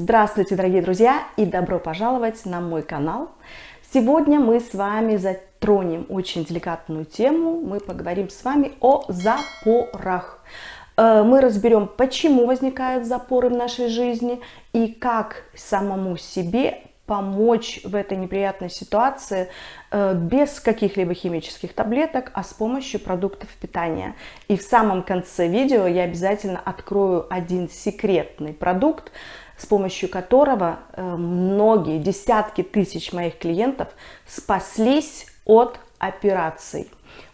Здравствуйте, дорогие друзья, и добро пожаловать на мой канал. Сегодня мы с вами затронем очень деликатную тему. Мы поговорим с вами о запорах. Мы разберем, почему возникают запоры в нашей жизни и как самому себе помочь в этой неприятной ситуации без каких-либо химических таблеток, а с помощью продуктов питания. И в самом конце видео я обязательно открою один секретный продукт, с помощью которого многие, десятки тысяч моих клиентов спаслись от операций.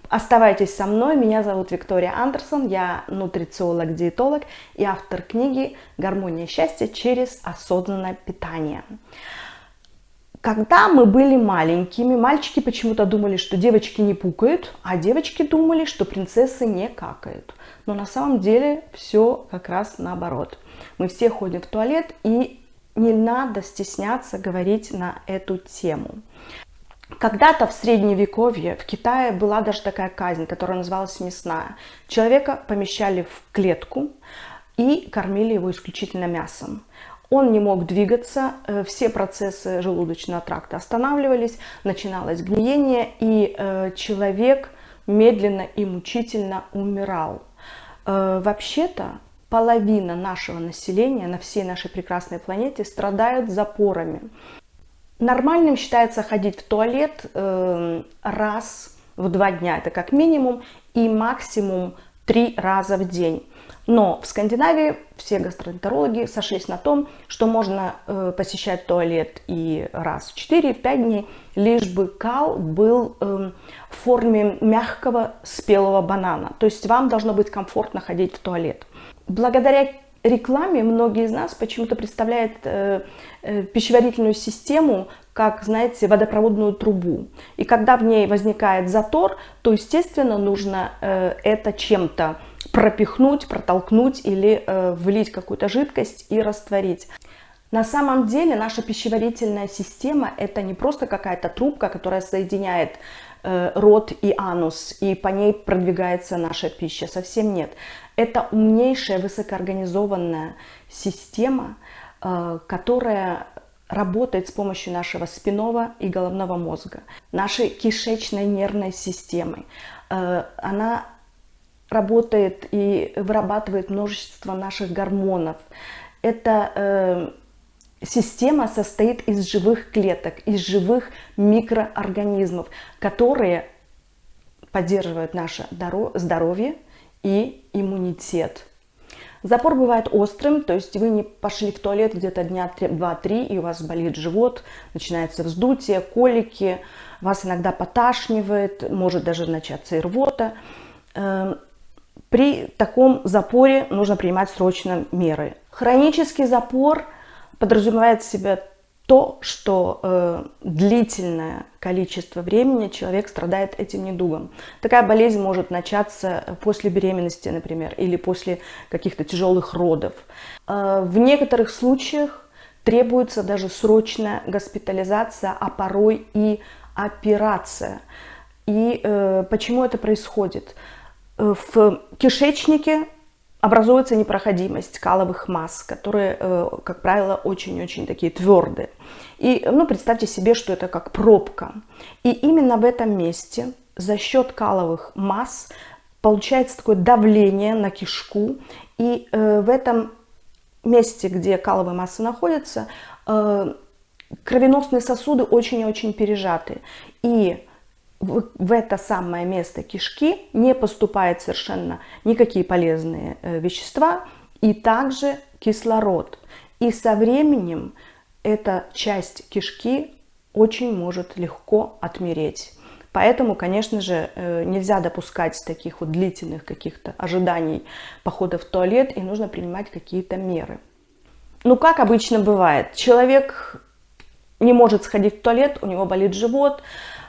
Оставайтесь со мной, меня зовут Виктория Андерсон, я нутрициолог-диетолог и автор книги «Гармония счастья через осознанное питание». Когда мы были маленькими, мальчики почему-то думали, что девочки не пукают, а девочки думали, что принцессы не какают. Но на самом деле все как раз наоборот. Мы все ходим в туалет, и не надо стесняться говорить на эту тему. Когда-то в Средневековье в Китае была даже такая казнь, которая называлась мясная. Человека помещали в клетку и кормили его исключительно мясом. Он не мог двигаться, все процессы желудочного тракта останавливались, начиналось гниение, и человек медленно и мучительно умирал. Вообще-то половина нашего населения на всей нашей прекрасной планете страдают запорами. Нормальным считается ходить в туалет раз в 2 дня, это как минимум, и максимум 3 раза в день. Но в Скандинавии все гастроэнтерологи сошлись на том, что можно посещать туалет и раз в 4-5 дней, лишь бы кал был в форме мягкого спелого банана. То есть вам должно быть комфортно ходить в туалет. Благодаря рекламе многие из нас почему-то представляют пищеварительную систему как, знаете, водопроводную трубу. И когда в ней возникает затор, то, естественно, нужно это чем-то пропихнуть, протолкнуть или влить какую-то жидкость и растворить. На самом деле наша пищеварительная система – это не просто какая-то трубка, которая соединяет рот и анус, и по ней продвигается наша пища. Совсем нет. Это умнейшая, высокоорганизованная система, которая работает с помощью нашего спинного и головного мозга, нашей кишечной нервной системы. Она работает и вырабатывает множество наших гормонов. Эта система состоит из живых клеток, из живых микроорганизмов, которые поддерживают наше здоровье и иммунитет. Запор бывает острым, то есть вы не пошли в туалет где-то дня 2-3, и у вас болит живот, начинается вздутие, колики, вас иногда поташнивает, может даже начаться и рвота. При таком запоре нужно принимать срочно меры. Хронический запор подразумевает в себе то, что длительное количество времени человек страдает этим недугом. Такая болезнь может начаться после беременности, например, или после каких-то тяжелых родов. В некоторых случаях требуется даже срочная госпитализация, а порой и операция. И почему это происходит? В кишечнике образуется непроходимость каловых масс, которые, как правило, очень-очень такие твердые. И представьте себе, что это как пробка. И именно в этом месте за счет каловых масс получается такое давление на кишку. И в этом месте, где каловые массы находятся, кровеносные сосуды очень-очень пережаты. И в это самое место кишки не поступает совершенно никакие полезные вещества и также кислород. И со временем эта часть кишки очень может легко отмереть. Поэтому, конечно же, нельзя допускать таких вот длительных каких-то ожиданий похода в туалет, и нужно принимать какие-то меры. Как обычно бывает, человек не может сходить в туалет, у него болит живот,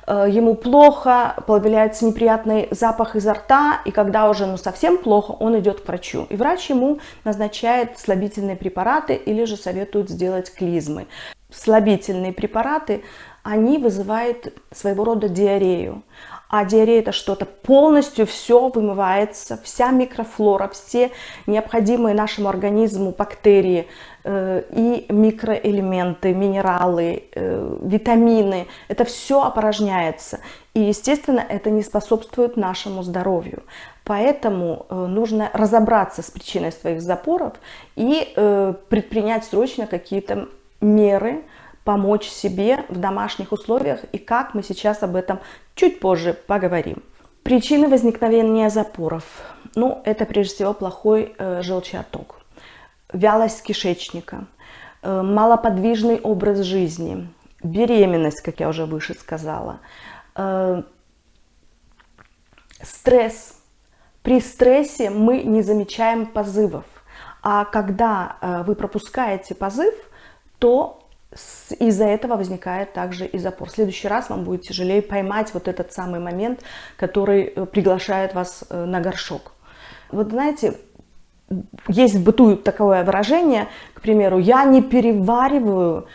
ему плохо, появляется неприятный запах изо рта, и когда уже совсем плохо, он идет к врачу. И врач ему назначает слабительные препараты или же советует сделать клизмы. Слабительные препараты, они вызывают своего рода диарею. А диарея это что-то, полностью все вымывается, вся микрофлора, все необходимые нашему организму бактерии и микроэлементы, минералы, витамины, это все опорожняется. И, естественно, это не способствует нашему здоровью. Поэтому нужно разобраться с причиной своих запоров и предпринять срочно какие-то меры, помочь себе в домашних условиях, и как мы сейчас об этом чуть позже поговорим. Причины возникновения запоров. Ну, это прежде всего плохой желчеотток, вялость кишечника, малоподвижный образ жизни, беременность, как я уже выше сказала, стресс. При стрессе мы не замечаем позывов, а когда вы пропускаете позыв, то из-за этого возникает также и запор. В следующий раз вам будет тяжелее поймать вот этот самый момент, который приглашает вас на горшок. Вот знаете, есть в быту такое выражение, к примеру, я не перевариваю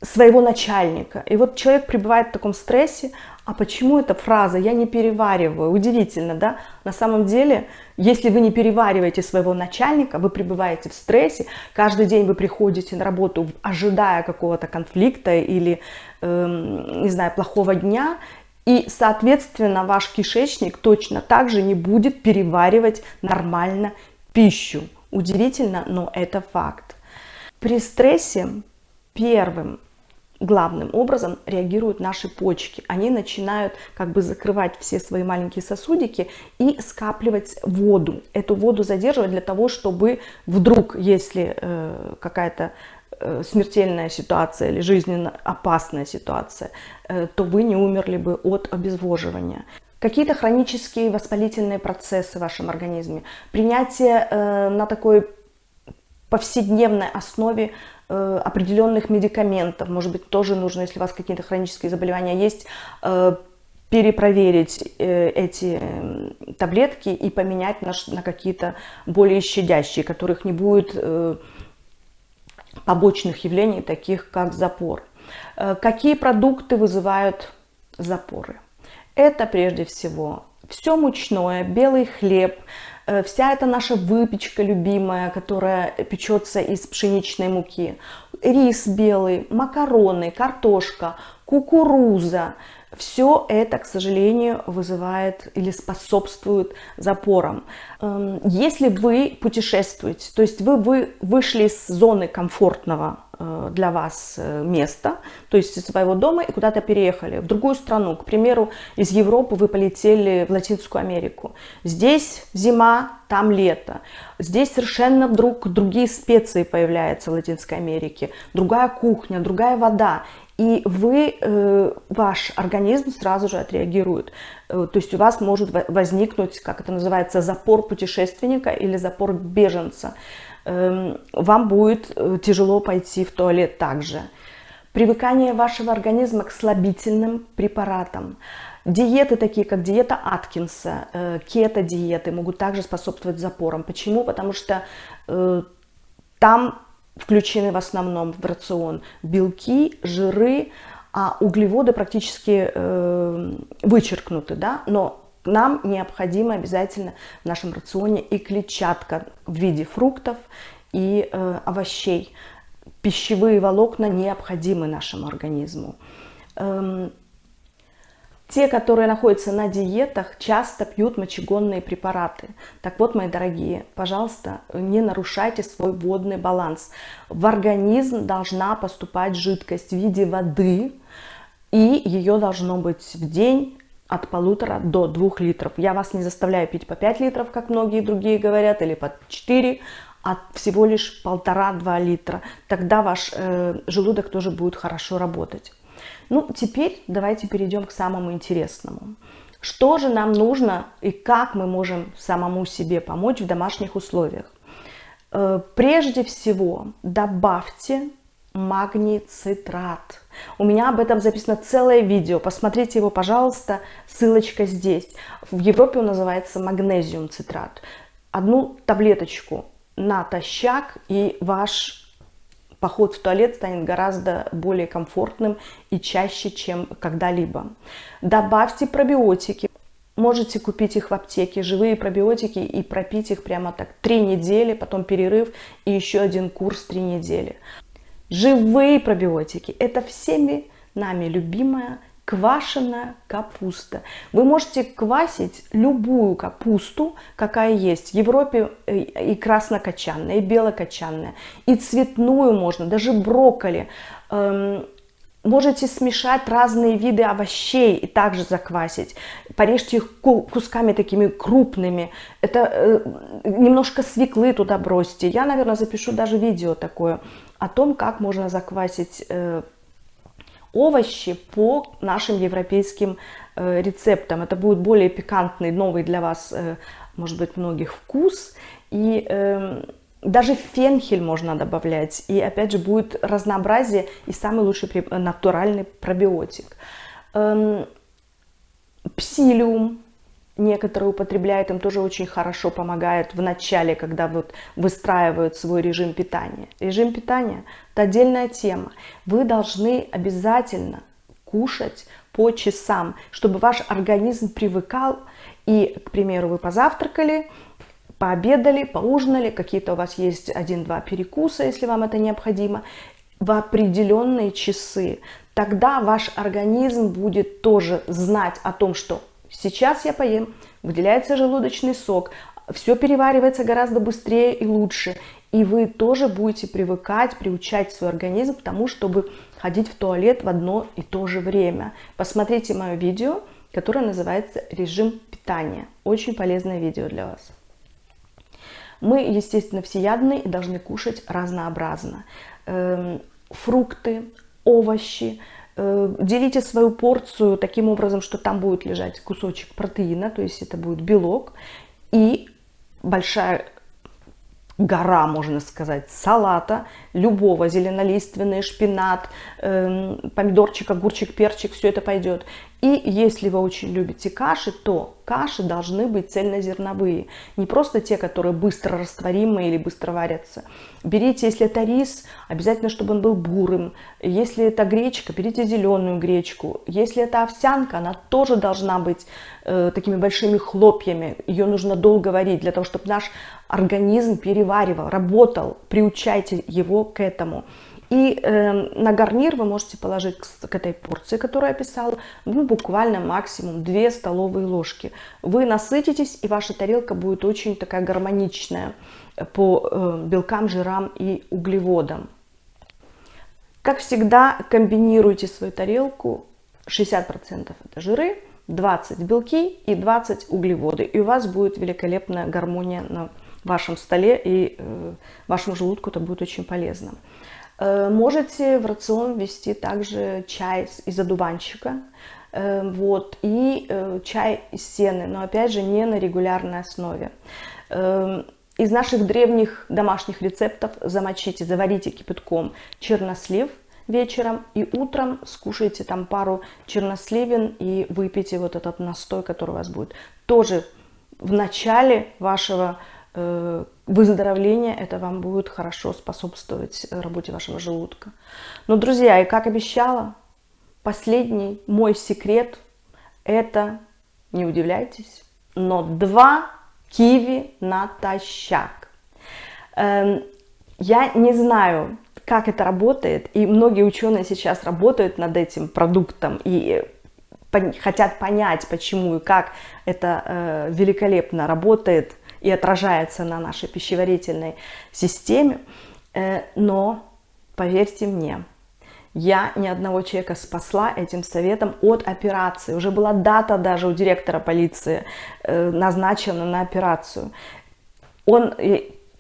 своего начальника. И вот человек пребывает в таком стрессе. А почему эта фраза «я не перевариваю»? Удивительно, да? На самом деле, если вы не перевариваете своего начальника, вы пребываете в стрессе, каждый день вы приходите на работу, ожидая какого-то конфликта или, не знаю, плохого дня, и, соответственно, ваш кишечник точно так же не будет переваривать нормально пищу. Удивительно, но это факт. При стрессе первым главным образом реагируют наши почки. Они начинают как бы закрывать все свои маленькие сосудики и скапливать воду. Эту воду задерживать для того, чтобы вдруг, если какая-то смертельная ситуация или жизненно опасная ситуация, то вы не умерли бы от обезвоживания. Какие-то хронические воспалительные процессы в вашем организме, принятие на такой повседневной основе определенных медикаментов, может быть, тоже нужно, если у вас какие-то хронические заболевания есть, перепроверить эти таблетки и поменять на какие-то более щадящие, которых не будет побочных явлений, таких как запор. Какие продукты вызывают запоры? Это прежде всего все мучное, белый хлеб, вся эта наша выпечка любимая, которая печется из пшеничной муки, рис белый, макароны, картошка, кукуруза. Все это, к сожалению, вызывает или способствует запорам. Если вы путешествуете, то есть вы вышли из зоны комфортного для вас места, то есть из своего дома и куда-то переехали в другую страну, к примеру, из Европы вы полетели в Латинскую Америку. Здесь зима, там лето. Здесь совершенно вдруг другие специи появляются в Латинской Америке, другая кухня, другая вода. И ваш организм сразу же отреагирует. То есть у вас может возникнуть, как это называется, запор путешественника или запор беженца. Вам будет тяжело пойти в туалет также. Привыкание вашего организма к слабительным препаратам. Диеты такие, как диета Аткинса, кето-диеты могут также способствовать запорам. Почему? Потому что там включены в основном в рацион белки, жиры, а углеводы практически вычеркнуты, да? Но нам необходимо обязательно в нашем рационе и клетчатка в виде фруктов и овощей. Пищевые волокна необходимы нашему организму. Те, которые находятся на диетах, часто пьют мочегонные препараты. Так вот, мои дорогие, пожалуйста, не нарушайте свой водный баланс. В организм должна поступать жидкость в виде воды, и ее должно быть в день от 1,5 до 2 литров. Я вас не заставляю пить по 5 литров, как многие другие говорят, или по 4, а всего лишь 1,5-2 литра. Тогда ваш желудок тоже будет хорошо работать. Ну, теперь давайте перейдем к самому интересному. Что же нам нужно и как мы можем самому себе помочь в домашних условиях? Прежде всего, добавьте магний цитрат. У меня об этом записано целое видео. Посмотрите его, пожалуйста, ссылочка здесь. В Европе он называется магнезиум цитрат. Одну таблеточку натощак, и ваш поход в туалет станет гораздо более комфортным и чаще, чем когда-либо. Добавьте пробиотики. Можете купить их в аптеке, живые пробиотики, и пропить их прямо так 3 недели, потом перерыв и еще один курс 3 недели. Живые пробиотики – это всеми нами любимая квашеная капуста. Вы можете квасить любую капусту, какая есть. В Европе и краснокочанная, и белокочанная, и цветную можно, даже брокколи. Можете смешать разные виды овощей и также заквасить. Порежьте их кусками такими крупными. Это немножко свеклы туда бросьте. Я, наверное, запишу даже видео такое о том, как можно заквасить овощи по нашим европейским рецептам. Это будет более пикантный, новый для вас, может быть, многих вкус. И даже фенхель можно добавлять. И опять же будет разнообразие и самый лучший натуральный пробиотик. Псилиум некоторые употребляют, им тоже очень хорошо помогает в начале, когда вот выстраивают свой режим питания. Режим питания – это отдельная тема. Вы должны обязательно кушать по часам, чтобы ваш организм привыкал. И, к примеру, вы позавтракали, пообедали, поужинали, какие-то у вас есть 1-2 перекуса, если вам это необходимо, в определенные часы. Тогда ваш организм будет тоже знать о том, что сейчас я поем, выделяется желудочный сок, все переваривается гораздо быстрее и лучше. И вы тоже будете привыкать, приучать свой организм к тому, чтобы ходить в туалет в одно и то же время. Посмотрите мое видео, которое называется «Режим питания». Очень полезное видео для вас. Мы, естественно, всеядные и должны кушать разнообразно. Фрукты, овощи. Делите свою порцию таким образом, что там будет лежать кусочек протеина, то есть это будет белок, и большая гора, можно сказать, салата, любого, зеленолиственный, шпинат, помидорчик, огурчик, перчик, все это пойдет. И если вы очень любите каши, то каши должны быть цельнозерновые, не просто те, которые быстро растворимые или быстро варятся. Берите, если это рис, обязательно, чтобы он был бурым. Если это гречка, берите зеленую гречку. Если это овсянка, она тоже должна быть такими большими хлопьями. Ее нужно долго варить, для того, чтобы наш организм переваривал, работал. Приучайте его к этому. И на гарнир вы можете положить к этой порции, которую я описала, ну, буквально максимум 2 столовые ложки. Вы насытитесь, и ваша тарелка будет очень такая гармоничная по белкам, жирам и углеводам. Как всегда, комбинируйте свою тарелку. 60% это жиры, 20% белки и 20% углеводы. И у вас будет великолепная гармония на вашем столе, и вашему желудку это будет очень полезно. Можете в рацион ввести также чай из одуванчика, вот, и чай из сены, но опять же не на регулярной основе. Из наших древних домашних рецептов замочите, заварите кипятком чернослив вечером и утром скушайте там пару черносливин и выпейте вот этот настой, который у вас будет. Тоже в начале вашего выздоровления это вам будет хорошо способствовать работе вашего желудка. Но, друзья, и как обещала, последний мой секрет – это, не удивляйтесь, но 2 киви натощак. Я не знаю, как это работает, и многие ученые сейчас работают над этим продуктом и хотят понять, почему и как это великолепно работает и отражается на нашей пищеварительной системе. Но, поверьте мне, я ни одного человека спасла этим советом от операции. Уже была дата даже у директора полиции назначена на операцию. Он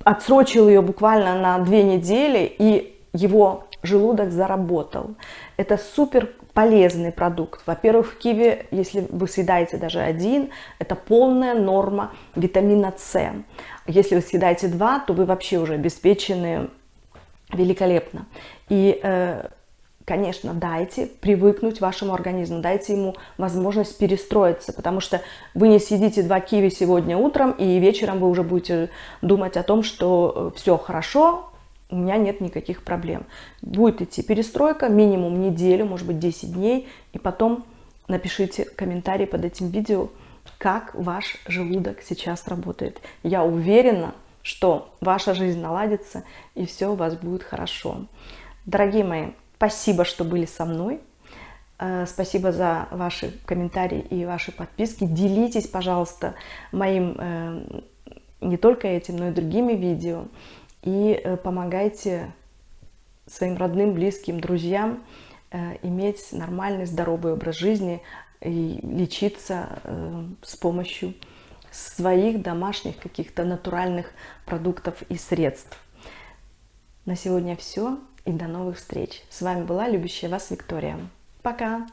отсрочил ее буквально на 2 недели, и его желудок заработал. Это супер полезный продукт. Во-первых, в киви, если вы съедаете даже 1, это полная норма витамина С. Если вы съедаете 2, то вы вообще уже обеспечены великолепно. И, конечно, дайте привыкнуть вашему организму, дайте ему возможность перестроиться, потому что вы не съедите 2 киви сегодня утром, и вечером вы уже будете думать о том, что все хорошо, у меня нет никаких проблем. Будет идти перестройка минимум неделю, может быть 10 дней, и потом напишите комментарий под этим видео, как ваш желудок сейчас работает. Я уверена, что ваша жизнь наладится и все у вас будет хорошо. Дорогие мои, спасибо, что были со мной. Спасибо за ваши комментарии и ваши подписки. Делитесь, пожалуйста, моим не только этим, но и другими видео. И помогайте своим родным, близким, друзьям иметь нормальный, здоровый образ жизни и лечиться с помощью своих домашних каких-то натуральных продуктов и средств. На сегодня все, и до новых встреч. С вами была любящая вас Виктория. Пока!